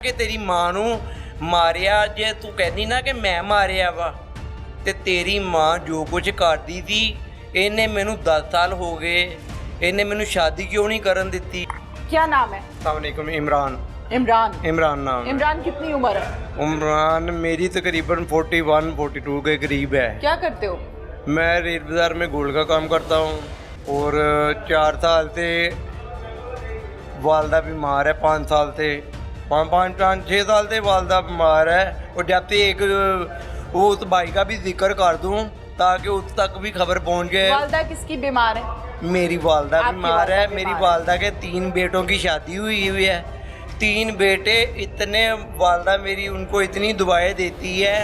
ਕਿ ਤੇਰੀ ਮਾਂ ਨੂੰ ਮਾਰਿਆ। ਜੇ ਤੂੰ ਕਹਿੰਦੀ ਨਾ ਕਿ ਮੈਂ ਮਾਰਿਆ ਵਾ ਤੇ ਤੇਰੀ ਮਾਂ ਜੋ ਕੁਝ ਕਰਦੀ ਸੀ, ਇਹਨੇ ਮੈਨੂੰ 10 ਸਾਲ ਹੋ ਗਏ, ਇਹਨੇ ਮੈਨੂੰ ਸ਼ਾदी क्यों नहीं करन ਦਿੱਤੀ। क्या नाम है? अस्सलामुअलैकुम। इमरान। इमरान। इमरान नाम। इमरान कितनी उम्र है? इमरान मेरी तकरीबन 41-42 के करीब है। क्या करते हो? मैं रेल बाज़ार में गोल्ड का काम करता हूँ और 4 साल से वालदा बीमार है, 5 साल से 5-6 साल से वालदा बीमार है। और जब से एक वो उस भाई का भी जिक्र कर दूँ ताकि उस तक भी खबर पहुँच जाए। वालदा किसकी बीमार है? मेरी वालदा आपकी बीमार है। वालदा मेरी बीमार वालदा के 3 बेटों की शादी हुई है। 3 बेटे, इतने वालदा मेरी उनको इतनी दुआएं देती है।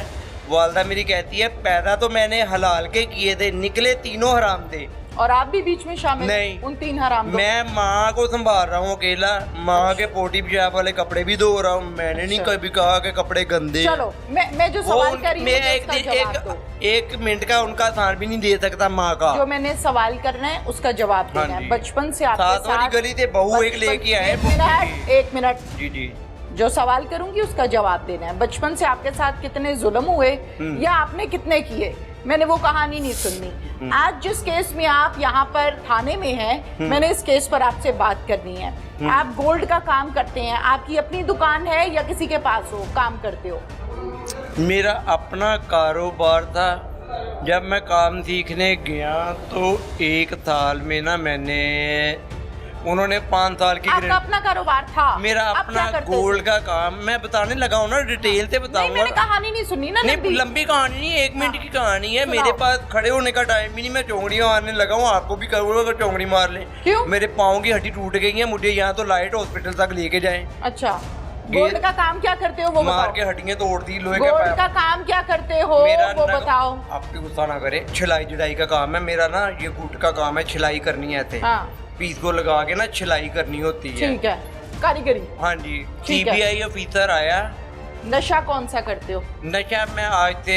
वालदा मेरी कहती है पैदा तो मैंने हलाल के किए थे, निकले तीनों हराम थे। और आप भी बीच में शामिल नहीं। हैं उन 3 हराम। मैं माँ को संभाल रहा हूँ अकेला। माँ के पोटी पेशाब वाले कपड़े भी धो रहा हूँ। मैंने नहीं अच्छा। कभी कहा कि कपड़े गंदे। चलो मैं जो सवाल कर रही हूँ मैं उसका जवाब दो। एक मिनट का उनका साथ भी नहीं दे सकता माँ का। जो मैंने सवाल करना है उसका जवाब देना है। जी। बचपन से आपके साथ वाली गली से बहू एक लेके आए। एक मिनट। जी जी। जो सवाल करूंगी उसका जवाब देना है। बचपन से आपके साथ कितने जुल्म हुए या आपने कितने किए, मैंने वो कहानी नहीं सुननी। आज जिस केस में आप यहाँ पर थाने में हैं, मैंने इस केस पर आपसे बात करनी है। आप गोल्ड का काम करते हैं, आपकी अपनी दुकान है या किसी के पास हो काम करते हो? मेरा अपना कारोबार था। जब मैं काम सीखने गया तो 1 साल में ना मैंने, उन्होंने 5 साल की आपका अपना कारोबार था? मेरा आप अपना क्या करते गोल्ड थे? का काम। मैं बताने लगा हूँ ना, डिटेल से नहीं, बताऊंगा। मैंने कहानी नहीं सुनी ना। नहीं, लंबी कहानी नहीं, 1 मिनट की कहानी है। सुनाओ। मेरे पास खड़े होने का टाइम भी नहीं। मैं चौंगड़ियाँ मारने लगा हूँ। आपको भी करूँगा अगर चौंगड़ी मार ले। क्यों? मेरे पाँव की हड्डी टूट गई है। मुझे यहाँ तो लाइट हॉस्पिटल तक लेके जाए। अच्छा, गोल्ड का काम क्या करते हो वो मार बताओ। के हड्डियाँ तोड़ दी, लोहे गोल्ड का का काम क्या करते हो वो बताओ। आपकी गुस्सा ना करे। छिलाई जड़ाई का काम है मेरा ना, ये गुट का काम है। छिलाई करनी है थे, हाँ पीस को लगा के ना छिलाई करनी होती है। ठीक है, कारीगरी। हाँ जी। ठीक है। CBI ऑफिसर आया। नशा कौन सा करते हो? नशा मैं आज से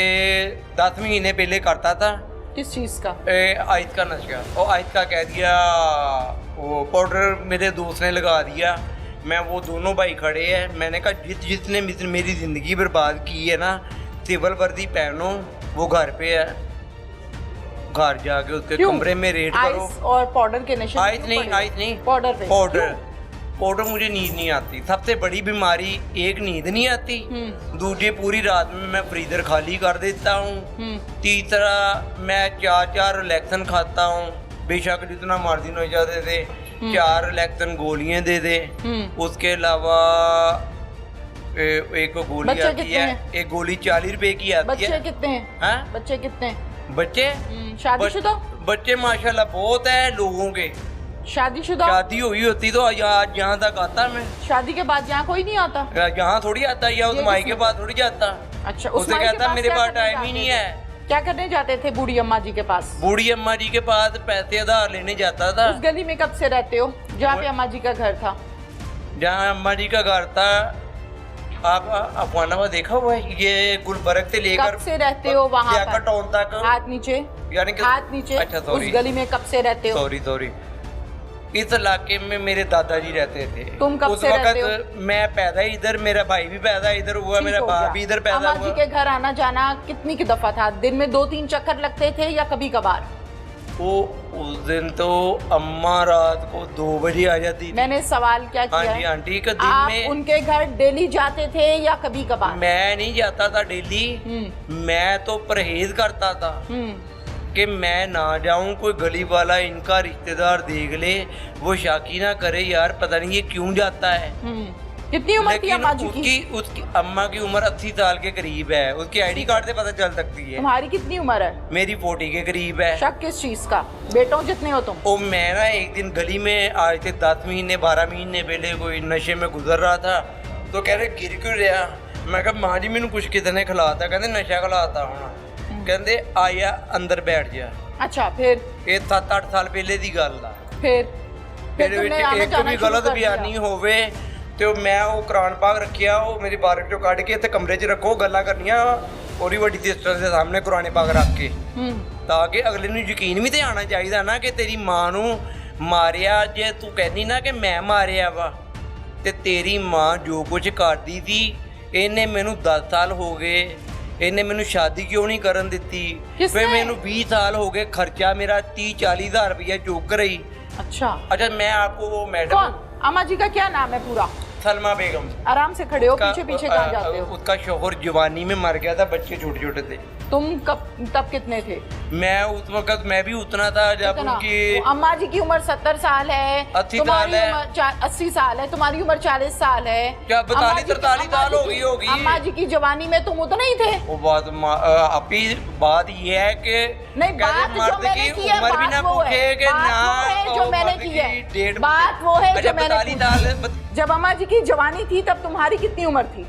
10 महीने पहले करता था। किस चीज का? आयत का नशा। और आयत का कह दिया, वो पाउडर मेरे दोस्त ने लगा दिया। मैं, वो दोनों भाई खड़े हैं। मैंने कहा जिसने मेरी ज़िंदगी बर्बाद की है ना, सिविल वर्दी पहनो। वो घर पे है, घर जाके उसके कमरे में रेड करो। आइस और पाउडर के नशे? आयत नहीं, पाउडर पे। पाउडर मुझे नींद नहीं आती। सबसे बड़ी बीमारी, एक नींद नहीं आती, दूसरी पूरी रात में मैं फ्रीजर खाली कर देता हूँ, तीसरा मैं 4 रिलैक्सन खाता हूँ। बेशक जितना मर्जी नशा दे दे, 4 रिलैक्सन गोलियां दे दे। उसके अलावा एक गोली बच्चे आती कितने है, हैं? एक गोली 40 रुपए की आती बच्चे है। कितने हैं? हाँ? बच्चे कितने हैं? बच्चे शादीशुदा? बच्चे माशाल्लाह बहुत है लोगों के। शादीशुदा? शादी हुई होती तो आज यहाँ तक आता मैं। शादी के बाद यहाँ कोई नहीं आता? यहाँ थोड़ी आता, या उस ये माई किसने? के पास थोड़ी जाता। अच्छा, उसे माई के कहता पास मेरे क्या पास करने टाइम ही जाते नहीं थे? है। क्या करने जाते थे बूढ़ी अम्मा जी के पास? बूढ़ी अम्मा जी के पास पैसे उधार लेने जाता था। उस गली में कब से रहते हो जहाँ पे अम्मा जी का घर था? जहाँ अम्मा जी का घर था, आप अफवानाबाद देखा हुआ है? ये गुलबर्ग से लेकर कब से रहते हो वहाँ पर? टाउन तक। हाथ नीचे, यानी कि हाथ नीचे। अच्छा, उस सॉरी गली में कब से रहते हो? सॉरी। इस इलाके में मेरे दादाजी रहते थे। तुम कब उस से रहते वक्त मैं पैदा इधर, मेरा भाई भी पैदा इधर हुआ, ठीक मेरा हो बाप गया। भी इधर पैदा अम्मा जी हुआ। के घर आना जाना कितनी की दफा था? दिन में 2-3 चक्कर लगते थे या कभी कभार? वो उस दिन तो अम्मा रात को 2 बजे आ जाती थी। मैंने सवाल क्या हाँ किया जी है? आंटी का दिन आप में उनके घर डेली जाते थे या कभी कभार? मैं नहीं जाता था डेली। मैं तो परहेज करता था कि मैं ना जाऊं, कोई गली वाला इनका रिश्तेदार देख ले, वो शाकी ना करे यार पता नहीं ये क्यों जाता है। कितनी उम्र थी लेकिन अम्मा जी की? उसकी अम्मा की उम्र 80 साल के करीब है। उसकी आईडी कार्ड से पता चल सकती है। तुम्हारी कितनी उम्र है? मेरी 40 के करीब है। शक किस चीज का? बेटों जितने हो तुम? ओ मैं ना एक दिन गली में आज से 10 महीने 12 महीने पहले कोई नशे में गुजर रहा था, तो कह रहे गिर क्यों रहा? मैं कहा माँ जी मैंने कुछ कितने खिलाता? कहते नशा खिलाता हूँ। कहते आया अंदर बैठ जा। अच्छा, फिर? ये 7-8 साल पहले की गल आ। फिर मेरे आना एक जाना भी शुरू गलत कर दिया? बयानी होवे तो मैं वो कुरान पाक रखिया, वो मेरी बारिश चो कढ़ के कमरे च रखो, गल्लां करनियां ओरी वड्डी सिस्टर के सामने कुरान पाक रख के, ताकि अगले नूं यकीन भी तो आना चाहिए ना कि तेरी मां नूं मारिया। जे तू कहनी ना कि मैं मारिया वा ਤੇ ਤੇਰੀ ਮਾਂ ਜੋ ਕੁਝ ਕਰਦੀ ਸੀ ਇਹਨੇ ਮੈਨੂੰ 10 ਸਾਲ ਹੋ ਗਏ ਇਹਨੇ ਮੈਨੂੰ ਸ਼ਾਦੀ ਕਿਉਂ ਨਹੀਂ ਕਰਨ ਦਿੱਤੀ किसने? ਵੇ ਮੈਨੂੰ 20 ਸਾਲ ਹੋ ਗਏ ਖਰਚਾ ਮੇਰਾ 30-40 हज़ार रुपया चुक रही। अच्छा मैं आपको वो मैडम कौन? अम्मा जी का क्या नाम है पूरा? सलमा बेगम। आराम से खड़े हो, उसका- पीछे पीछे कहाँ जाते हो? उसका शोहर जवानी में मर गया था, बच्चे छोटे छोटे थे। तुम कब तब कितने थे? मैं उस वक्त मैं भी उतना था जब कितना? उनकी वो अम्मा जी की उम्र 70 साल है, 80 तुम्हारी साल है। उम्र 80 साल है, तुम्हारी उम्र 40 साल है। क्या अम्मा 42 जी- 43 अम्मा साल जी हो की- गई होगी। अम्मा जी की जवानी में तुम उतने ही थे। वो अभी बात ये है कि नहीं, कहते बात जो मर्द मैंने की की है, उम्र भी बात ना वो है। पूछे कि बात ना वो है जो मैंने मर्द की की है। डेट बात वो है अच्छा, जो मैंने 42 पूछी साल है। जब अम्मा जी की जवानी थी तब तुम्हारी कितनी उम्र थी?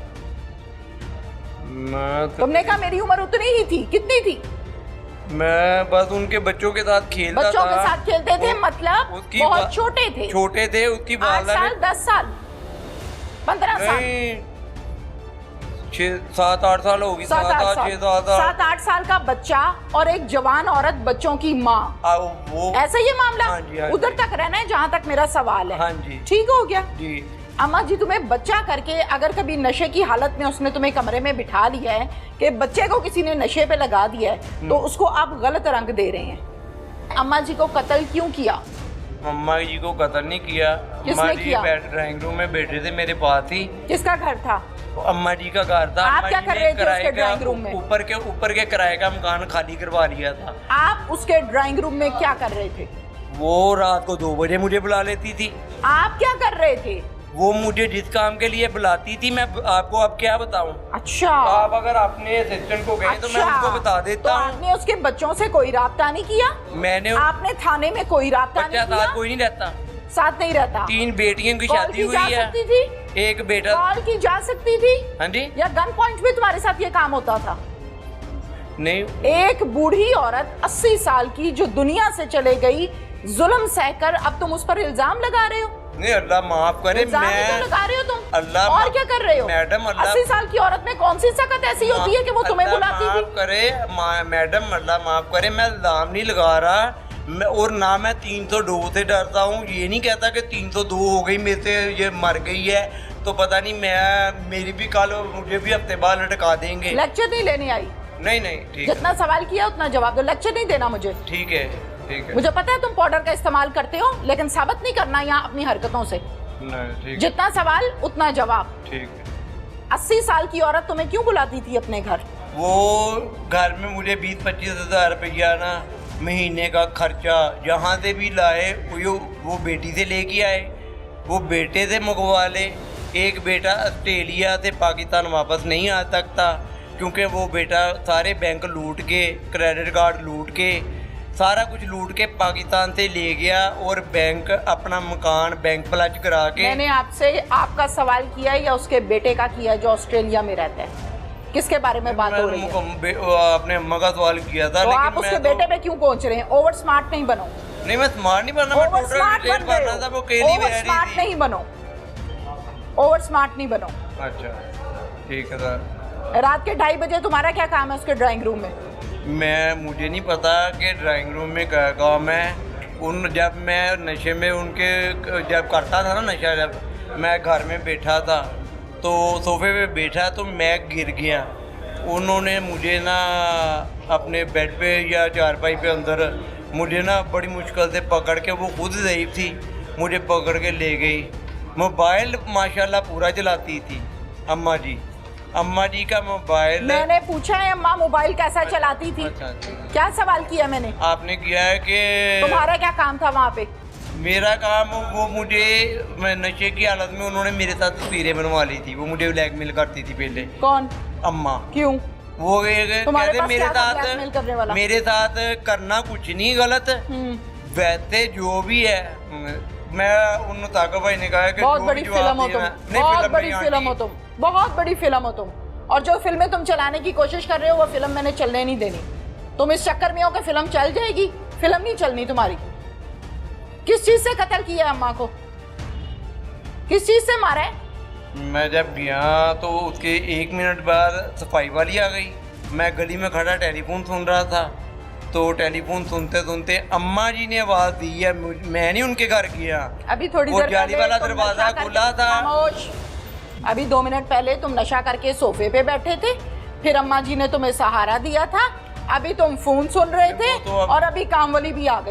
तुमने कहा मेरी उम्र उतनी ही थी, कितनी थी? मैं बस उनके बच्चों के साथ खेलता था। बच्चों के साथ खेलते थे, मतलब उसकी बहुत छोटे थे। छोटे थे उसकी 8 वालदा साल, 10 साल, 15 साल, नहीं 7-8 साल होगी। 7-8 साल का बच्चा और एक जवान औरत, बच्चों की माँ, वो ऐसा ये मामला। हाँ जी, हाँ उधर जी। तक रहना है जहाँ तक मेरा सवाल है। हाँ जी। ठीक हो गया जी। अम्मा जी, तुम्हें बच्चा करके अगर कभी नशे की हालत में उसने तुम्हें कमरे में बिठा लिया है कि बच्चे को किसी ने नशे पे लगा दिया है, तो उसको आप गलत रंग दे रहे हैं। अम्मा जी को कत्ल क्यों किया? अम्मा जी को कत्ल नहीं किया। किसने अम्मा जी किया? ड्राइंग रूम में बैठे थे मेरे पास ही। किसका घर था? अम्मा जी का घर था। आप अम्मा क्या जी कर ने रहे थे उसके किराए का ड्राइंग रूम में? ऊपर के किराए का मकान खाली करवा लिया था। आप उसके ड्राइंग रूम में क्या कर रहे थे? वो रात को 2 बजे मुझे बुला लेती थी। आप क्या कर रहे थे? वो मुझे जिस काम के लिए बुलाती थी, मैं आपको अब क्या बताऊं। अच्छा, आप अगर अपने असिस्टेंट को गए तो मैं उनको बता देता तो हूँ। आपने उसके बच्चों से कोई राब्ता नहीं किया? मैंने आपने थाने में कोई राब्ता बच्चा नहीं किया? साथ कोई नहीं रहता। साथ नहीं रहता। 3 बेटियों की कॉल शादी की हुई जा है, सकती थी? एक बेटा। कॉल की जा सकती थी? हाँ जी। या गन पॉइंट में तुम्हारे साथ ये काम होता था? नहीं, एक बूढ़ी औरत 80 साल की जो दुनिया से चले गई, जुल्म सहकर अब तुम उस पर इल्जाम लगा रहे हो? नहीं, अल्लाह माफ करे। इल्जाम ही मैं तो लगा रहे हो तुम। अल्लाह और क्या कर रहे हो? मैडम, अल्लाह 80 साल की औरत में कौन सी सकत ऐसी होती है कि वो तुम्हें अल्लाह बुलाती थी? माफ करे मैडम, अल्लाह माफ करे, मैं इल्जाम नहीं लगा रहा। मैं और ना मैं 302 से डरता हूँ। ये नहीं कहता कि 302 हो गई मेरे से, ये मर गई है तो पता नहीं मैं मेरी भी कल मुझे भी हफ्ते बाद लटका देंगे। लेक्चर नहीं लेने आई। नहीं नहीं, ठीक है, जितना सवाल किया उतना जवाब दो, लेक्चर नहीं देना मुझे। ठीक है, ठीक है। मुझे पता है तुम पाउडर का इस्तेमाल करते हो, लेकिन साबित नहीं करना यहाँ अपनी हरकतों से। नहीं, ठीक, जितना सवाल उतना जवाब। ठीक है। 80 साल की औरत तुम्हें क्यों बुलाती थी अपने घर? वो घर में मुझे 20-25 हज़ार रुपया ना महीने का खर्चा जहाँ से भी लाए वो बेटी से लेके आए, वो बेटे से मंगवा ले। एक बेटा ऑस्ट्रेलिया से पाकिस्तान वापस नहीं आ सकता क्योंकि वो बेटा सारे बैंक लूट के, क्रेडिट कार्ड लूट के, सारा कुछ लूट के पाकिस्तान से ले गया और बैंक अपना मकान बैंक प्लज करा के। मैंने आपसे आपका सवाल किया या उसके बेटे का किया जो ऑस्ट्रेलिया में रहता है? किसके बारे में बात हो रही है? अपने अम्मा का सवाल किया था। तो लेकिन आप उसके मैं बेटे पे क्यों पहुंच रहे हैं? ओवर स्मार्ट नहीं बनो। नहीं, मैं स्मार्ट नहीं बनना, मैं ओवर टोटल स्मार्ट डिटेल बन रहे बनना था। वो हो। केली ओवर बहरी स्मार्ट थी। नहीं बनो, ओवर स्मार्ट नहीं बनो। अच्छा, ठीक है सर। रात के 2:30 बजे तुम्हारा क्या काम है उसके ड्राइंग रूम में? मुझे नहीं पता कि ड्राइंग रूम में क्या काम है। जब मैं नशे में उनके जब करता था ना नशा, जब मैं घर में बैठा था तो सोफे पे बैठा तो मैं गिर गया। उन्होंने मुझे ना अपने बेड पे या चारपाई पे अंदर मुझे ना बड़ी मुश्किल से पकड़ के, वो खुद ज़ईफ़ थी, मुझे पकड़ के ले गई। मोबाइल माशाल्लाह पूरा चलाती थी अम्मा जी। अम्मा जी का मोबाइल मैंने पूछा है अम्मा मोबाइल कैसा चलाती थी? अच्छा, क्या सवाल किया मैंने? आपने किया है कि तुम्हारा क्या काम था वहाँ पे? मेरा काम वो मुझे, मैं नशे की हालत में उन्होंने मेरे साथ तस्वीरें बनवा ली थी। वो मुझे ब्लैकमेल करती थी पहले। कौन? अम्मा। क्यों? वो तुम्हारे कहते पास मेरे क्या था blackmail करने साथ वाला? मेरे साथ करना कुछ नहीं गलत, वैसे जो भी है। मैं उन ताका भाई ने कहा कि बहुत जो बड़ी भी फिल्म जवाब हो तुम, देना- नहीं, बहुत बड़ी नहीं फिल्म हो आंटी। तुम, बहुत बड़ी फिल्म हो तुम। और जो फिल्में तुम चलाने की कोशिश कर रहे हो वो फिल्म मैंने चलने नहीं देनी। तुम इस चक्कर में हो कि फिल्म चल जाएगी, फिल्म नहीं चलनी तुम्हारी। किस चीज से कत्ल किया अम्मा को? किस चीज से मारा है? मैं जब गया तो उसके 1 मिनट बाद सफाई वाली आ गई। मैं गली में खड़ा टेलीफोन सुन रहा था तो टेलीफोन सुनते सुनते अम्मा जी ने आवाज दी है, मैं नहीं उनके घर गया। अभी थोड़ी वो देर जाली पहले वाला तुम दरवाजा नशा करके- खुला था। खामोश। अभी 2 मिनट पहले तुम नशा करके सोफे पे बैठे थे, फिर अम्मा जी ने तुम्हें सहारा दिया था, अभी तुम फोन सुन रहे थे वो तो अब- और अभी काम वाली भी आ गई